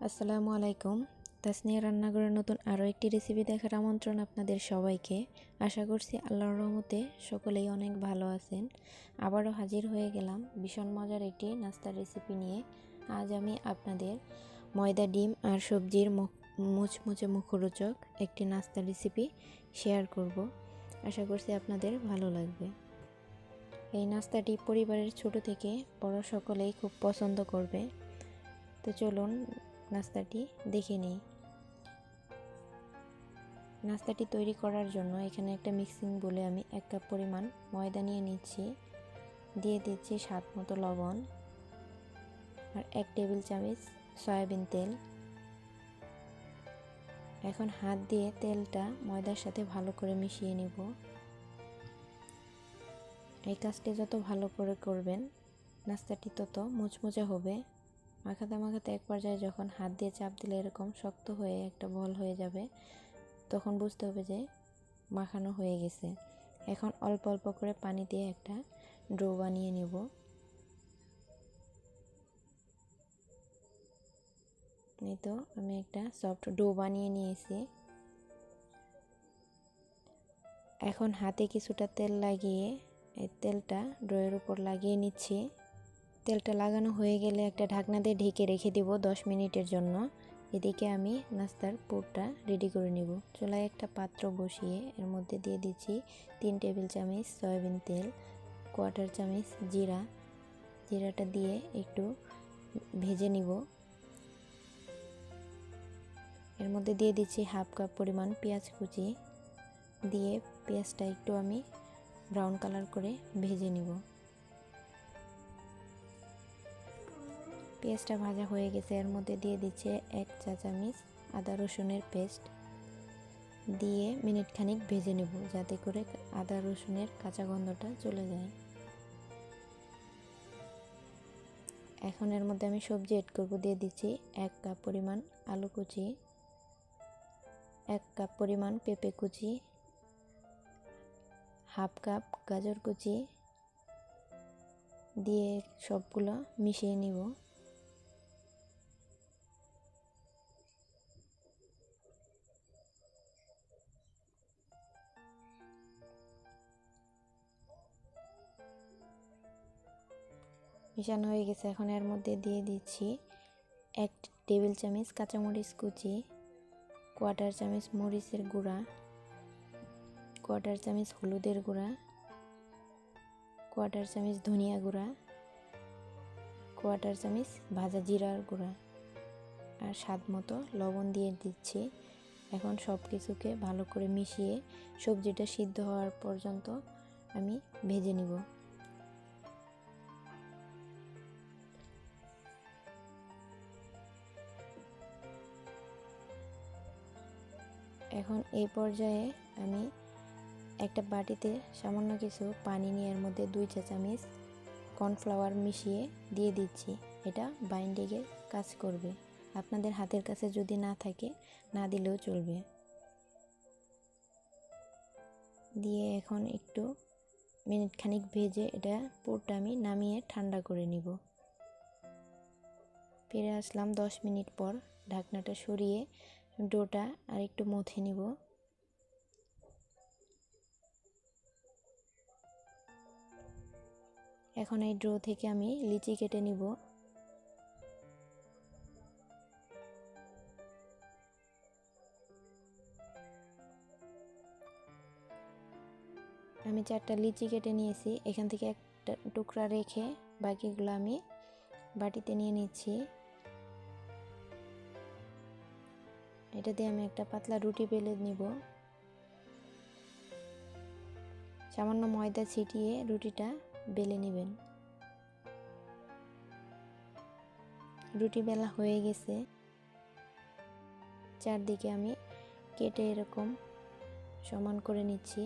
আসসালামু আলাইকুম। তাসনিয়ার রান্নাঘরের নতুন আরও একটি রেসিপি দেখার আমন্ত্রণ আপনাদের সবাইকে। আশা করছি আল্লাহর রহমতে সকলেই অনেক ভালো আছেন। আবারও হাজির হয়ে গেলাম ভীষণ মজার একটি নাস্তার রেসিপি নিয়ে। আজ আমি আপনাদের ময়দা, ডিম আর সবজির মুচমুচে মুখরোচক একটি নাস্তার রেসিপি শেয়ার করব। আশা করছি আপনাদের ভালো লাগবে। এই নাস্তাটি পরিবারের ছোট থেকে বড় সকলেই খুব পছন্দ করবে। তো চলুন নাস্তাটি দেখে নিই। নাস্তাটি তৈরি করার জন্য এখানে একটা মিক্সিং বলে আমি 1 কাপ পরিমাণ ময়দা নিয়ে নিচ্ছি। দিয়ে দিচ্ছি স্বাদ মতো লবণ আর 1 টেবিল চামচ সয়াবিন তেল। এখন হাত দিয়ে তেলটা ময়দার সাথে ভালো করে মিশিয়ে নিব। এই কাজটি যত ভালো করে করবেন নাস্তাটি তত মুচমুচে হবে। মাখাতে মাখাতে এক পর্যায়ে যখন হাত দিয়ে চাপ দিলে এরকম শক্ত হয়ে একটা বল হয়ে যাবে, তখন বুঝতে হবে যে মাখানো হয়ে গেছে। এখন অল্প অল্প করে পানি দিয়ে একটা ডো বানিয়ে নেব। এই তো আমি একটা সফট ডো বানিয়ে নিয়েছি। এখন হাতে কিছুটা তেল লাগিয়ে এই তেলটা ডোয়ের উপর লাগিয়ে নিচ্ছি। তেলটা লাগানো হয়ে গেলে একটা ঢাকনা দিয়ে ঢেকে রেখে দেব 10 মিনিটের জন্য। এদিকে আমি নাস্তার পুরটা রেডি করে নেব। চুলায় একটা পাত্র বসিয়ে এর মধ্যে দিয়ে দিচ্ছি 3 টেবিল চামচ সয়াবিন তেল, 1/4 চামচ জিরাটা দিয়ে একটু ভেজে নিব। এর মধ্যে দিয়ে দিচ্ছি 1/2 কাপ পরিমাণ পেঁয়াজ কুচি, দিয়ে পেঁয়াজটা একটু আমি ব্রাউন কালার করে ভেজে নিব। পেঁয়াজটা ভাজা হয়ে গেছে। এর মধ্যে দিয়ে দিচ্ছে 1 চা চামচ আদা রসুনের পেস্ট, দিয়ে মিনিট খানিক ভেজে নেব যাতে করে আদা রসুনের কাঁচা গন্ধটা চলে যায়। এখন এর মধ্যে আমি সবজি অ্যাড করব। দিয়ে দিচ্ছি 1 কাপ পরিমাণ আলু কুচি, 1 কাপ পরিমাণ পেঁপে কুচি, 1/2 কাপ গাজর কুচি দিয়ে সবগুলো মিশিয়ে নিব। মিশানো হয়ে গেছে। এখন এর মধ্যে দিয়ে দিচ্ছি 1 টেবিল চামচ কাঁচামরিচ কুচি, 1/4 চামচ মরিচের গুঁড়া, 1/4 চামচ হলুদের গুঁড়া, 1/4 চামচ ধনিয়া গুঁড়া, 1/4 চামচ ভাজা জিরার গুঁড়া আর স্বাদ মতো লবণ দিয়ে দিচ্ছি। এখন সব কিছুকে ভালো করে মিশিয়ে সবজিটা সিদ্ধ হওয়ার পর্যন্ত আমি ভেজে নিব। এখন এই পর্যায়ে আমি একটা বাটিতে সামান্য কিছু পানি নিয়ে এর মধ্যে 2 চা চামচ কর্নফ্লাওয়ার মিশিয়ে দিয়ে দিচ্ছি। এটা বাইন্ডিংয়ের কাজ করবে। আপনাদের হাতের কাছে যদি না থাকে না দিলেও চলবে। দিয়ে এখন একটু মিনিট খানিক ভেজে এটা পুরটা আমি নামিয়ে ঠান্ডা করে নিব। ফিরে আসলাম 10 মিনিট পর। ঢাকনাটা সরিয়ে ডোটা আর একটু মথে নিব। এখন এই ডো থেকে আমি লিচি কেটে নিব। আমি 4টা লিচি কেটে নিয়েছি। এখান থেকে একটা টুকরা রেখে বাকিগুলো আমি বাটিতে নিয়ে নিচ্ছি। এটা দিয়ে আমি একটা পাতলা রুটি বেলে নিব। সামান্য ময়দা ছিটিয়ে রুটিটা বেলে নেবেন। রুটি বেলা হয়ে গেছে। চারদিকে আমি কেটে এরকম সমান করে নিচ্ছি।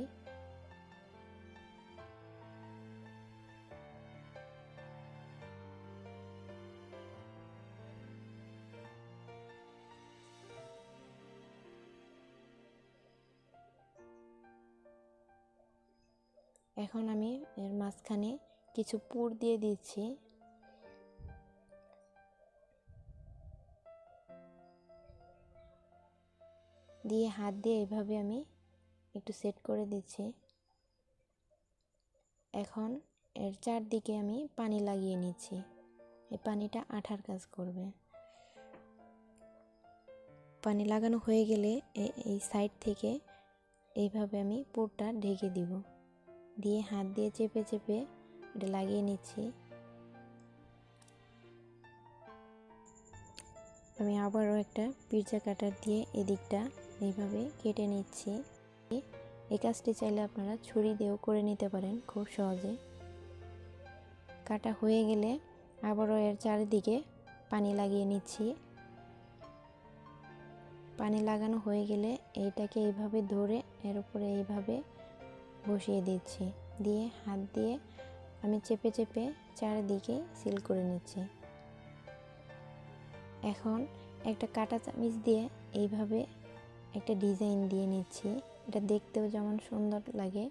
এখন আমি এর মাঝখানে কিছু পুর দিয়ে দিচ্ছি। দিয়ে হাত দিয়ে এইভাবে আমি একটু সেট করে দিচ্ছি। এখন এর চারদিকে আমি পানি লাগিয়ে নিচ্ছি। এই পানিটা আঠার কাজ করবে। পানি লাগানো হয়ে গেলে এই সাইড থেকে এইভাবে আমি পুরটা ঢেকে দিব। দিয়ে হাত দিয়ে চেপে চেপে এটা লাগিয়ে নিচ্ছি। আমি আবারও একটা পিৎজা কাটার দিয়ে এদিকটা এইভাবে কেটে নিচ্ছি। এই কাজটি চাইলে আপনারা ছুরি দিয়েও করে নিতে পারেন খুব সহজে। কাটা হয়ে গেলে আবারও এর চারিদিকে পানি লাগিয়ে নিচ্ছি। পানি লাগানো হয়ে গেলে এইটাকে এইভাবে ধরে এর উপরে এইভাবে বসিয়ে দিচ্ছি। দিয়ে হাত দিয়ে আমি চেপে চেপে চারিদিকে সিল করে নিচ্ছি। এখন একটা কাঁটা চামিচ দিয়ে এইভাবে একটা ডিজাইন দিয়ে নিচ্ছি। এটা দেখতেও যেমন সুন্দর লাগে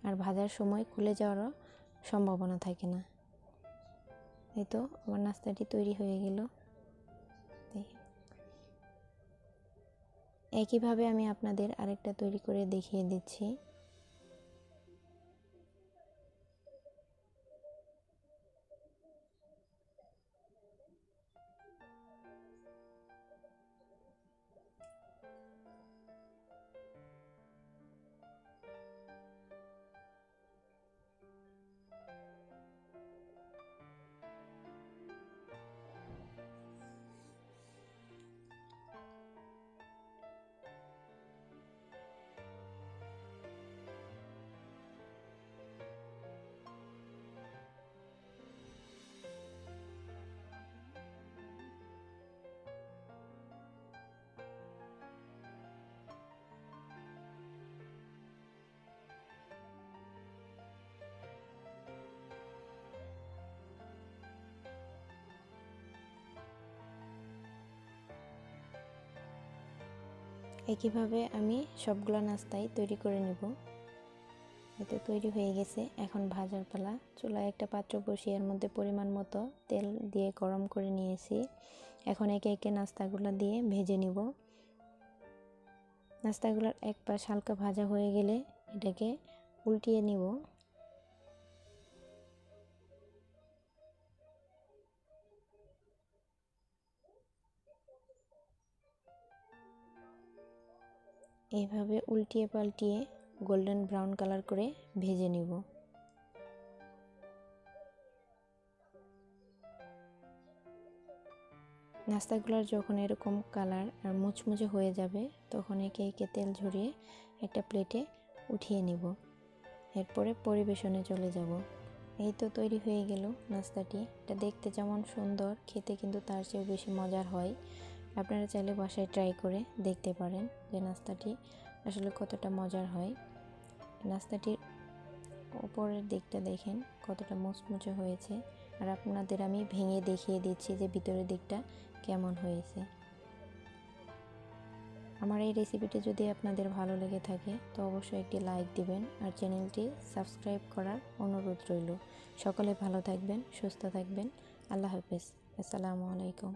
আর ভাজার সময় খুলে যাওয়ারও সম্ভাবনা থাকে না। এই তো আমার নাস্তাটি তৈরি হয়ে গেল। একইভাবে আমি আপনাদের আরেকটা তৈরি করে দেখিয়ে দিচ্ছি। একইভাবে আমি সবগুলো নাস্তাই তৈরি করে নেব। এতে তৈরি হয়ে গেছে। এখন ভাজার পালা। চুলায় একটা পাত্র বসিয়ে এর মধ্যে পরিমাণ মতো তেল দিয়ে গরম করে নিয়েছি। এখন একে একে নাস্তাগুলো দিয়ে ভেজে নিব। নাস্তাগুলোর এক পাশ হালকা ভাজা হয়ে গেলে এটাকে উল্টিয়ে নিব। এইভাবে উল্টিয়ে পাল্টিয়ে গোল্ডেন ব্রাউন কালার করে ভেজে নিব। নাস্তাগুলোর যখন এরকম কালার আর মুচমুচে হয়ে যাবে তখন একে একে তেল ঝরিয়ে একটা প্লেটে উঠিয়ে নিব। এরপরে পরিবেশনে চলে যাব। এই তো তৈরি হয়ে গেল নাস্তাটি। এটা দেখতে যেমন সুন্দর, খেতে কিন্তু তার চেয়েও বেশি মজার হয়। আপনারা চাইলে বাসায় ট্রাই করে দেখতে পারেন যে নাস্তাটি আসলে কতটা মজার হয়। নাস্তাটির উপরের দিকটা দেখেন কতটা মুচমুচে হয়েছে। আর আপনাদের আমি ভেঙে দেখিয়ে দিচ্ছি যে ভিতরের দিকটা কেমন হয়েছে। আমার এই রেসিপিটি যদি আপনাদের ভালো লেগে থাকে তো অবশ্যই একটি লাইক দিবেন আর চ্যানেলটি সাবস্ক্রাইব করার অনুরোধ রইল। সকলে ভালো থাকবেন, সুস্থ থাকবেন। আল্লাহ হাফেজ। আসসালামু আলাইকুম।